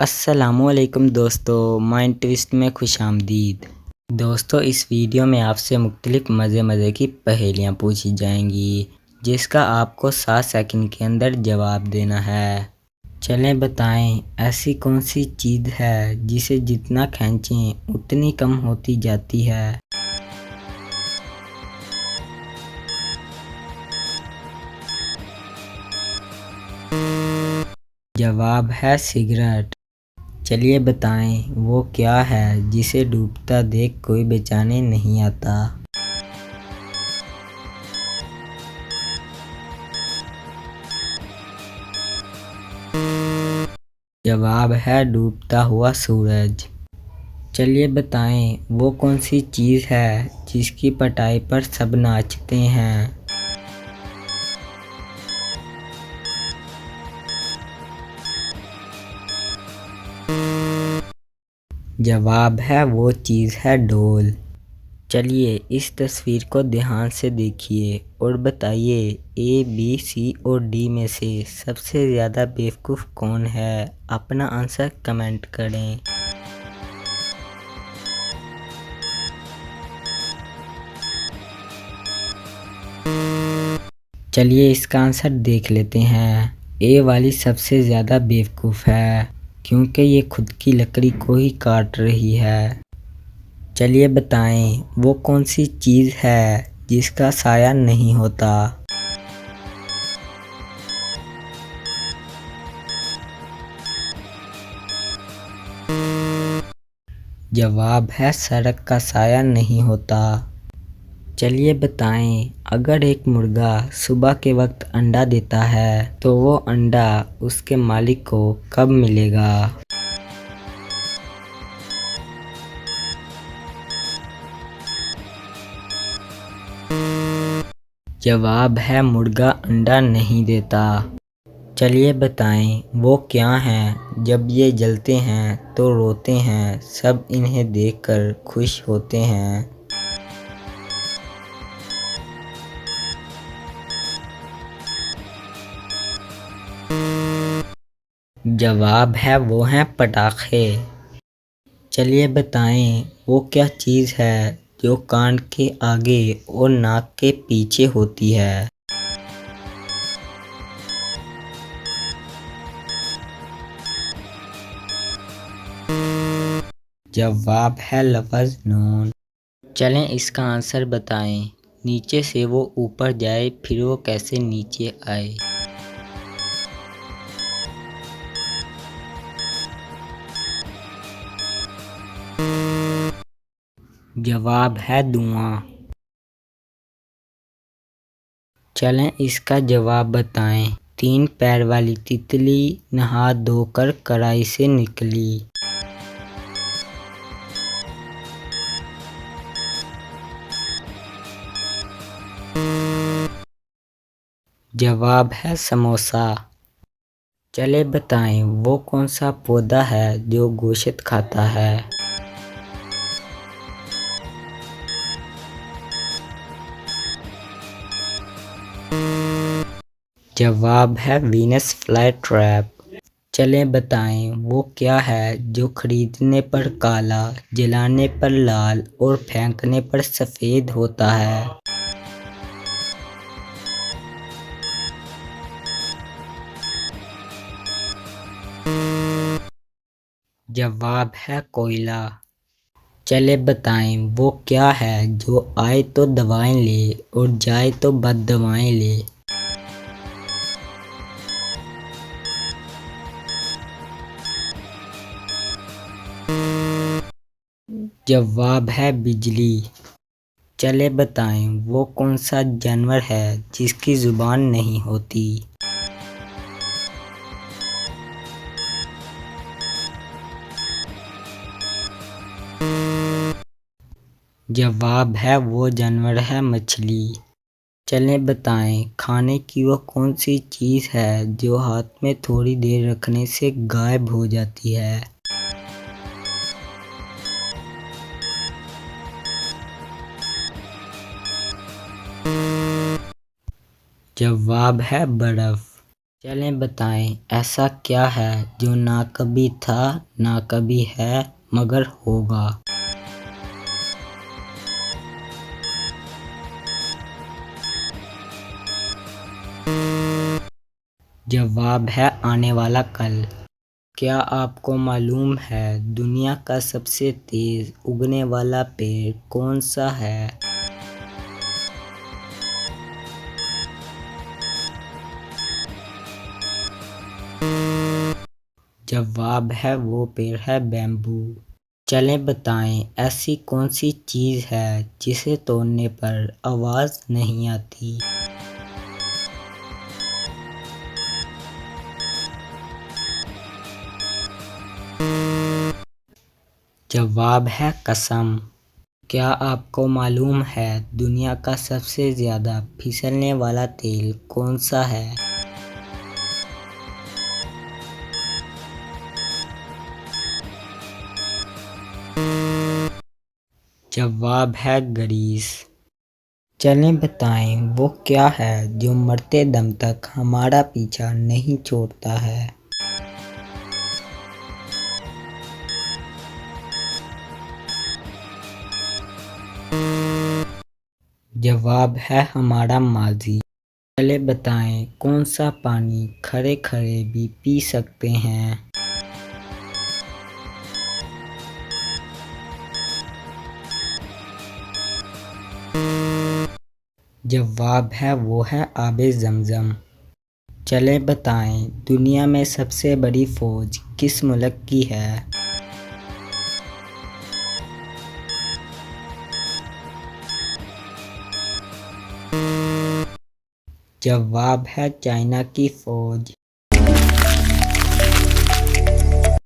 अस्सलामुअलैकुम दोस्तों, mind twist में खुशामदीद। दोस्तों, इस वीडियो में आपसे मुख्तलिफ मज़े की पहेलियाँ पूछी जाएंगी, जिसका आपको 7 सेकंड के अंदर जवाब देना है। चलें बताएं, ऐसी कौन सी चीज़ है जिसे जितना खींचें उतनी कम होती जाती है। जवाब है सिगरेट। चलिए बताएं, वो क्या है जिसे डूबता देख कोई बचाने नहीं आता। जवाब है डूबता हुआ सूरज। चलिए बताएं, वो कौन सी चीज़ है जिसकी पिटाई पर सब नाचते हैं। जवाब है वो चीज़ है ढोल। चलिए इस तस्वीर को ध्यान से देखिए और बताइए, ए बी सी और डी में से सबसे ज़्यादा बेवकूफ़ कौन है। अपना आंसर कमेंट करें। चलिए इसका आंसर देख लेते हैं। ए वाली सबसे ज़्यादा बेवकूफ़ है, क्योंकि ये खुद की लकड़ी को ही काट रही है। चलिए बताएं, वो कौन सी चीज़ है जिसका साया नहीं होता। जवाब है सड़क का साया नहीं होता। चलिए बताएं, अगर एक मुर्गा सुबह के वक्त अंडा देता है तो वो अंडा उसके मालिक को कब मिलेगा। जवाब है मुर्गा अंडा नहीं देता। चलिए बताएं, वो क्या हैं जब ये जलते हैं तो रोते हैं, सब इन्हें देखकर खुश होते हैं। जवाब है वो हैं पटाखे। चलिए बताएं, वो क्या चीज़ है जो कान के आगे और नाक के पीछे होती है। जवाब है लफ्ज़ नून। चलें इसका आंसर बताएं, नीचे से वो ऊपर जाए फिर वो कैसे नीचे आए। जवाब है धुआं। चलें इसका जवाब बताएं, 3 पैर वाली तितली नहा धोकर कढ़ाई से निकली। जवाब है समोसा। चले बताएं, वो कौन सा पौधा है जो गोश्त खाता है। जवाब है वीनस फ्लाई ट्रैप। चले बताएं, वो क्या है जो खरीदने पर काला, जलाने पर लाल और फेंकने पर सफ़ेद होता है। जवाब है कोयला। चले बताएं, वो क्या है जो आए तो दवाएं ले और जाए तो बददवाएं ले। जवाब है बिजली। चले बताएं, वो कौन सा जानवर है जिसकी ज़ुबान नहीं होती। जवाब है वो जानवर है मछली। चलें बताएं, खाने की वो कौन सी चीज़ है जो हाथ में थोड़ी देर रखने से गायब हो जाती है। जवाब है बर्फ़। चलें बताएं ऐसा क्या है जो ना कभी था ना कभी है मगर होगा। जवाब है आने वाला कल। क्या आपको मालूम है दुनिया का सबसे तेज उगने वाला पेड़ कौन सा है? जवाब है वो पेड़ है बैम्बू। चलें बताएं ऐसी कौन सी चीज़ है जिसे तोड़ने पर आवाज़ नहीं आती? जवाब है कसम। क्या आपको मालूम है दुनिया का सबसे ज़्यादा फिसलने वाला तेल कौन सा है? जवाब है ग्रीस। चलें बताएं वो क्या है जो मरते दम तक हमारा पीछा नहीं छोड़ता है? जवाब है हमारा माजी। चले बताएं कौन सा पानी खड़े खड़े भी पी सकते हैं? जवाब है वो है आबे ज़मज़म। चले बताएं दुनिया में सबसे बड़ी फौज किस मुल्क की है? जवाब है चाइना की फौज।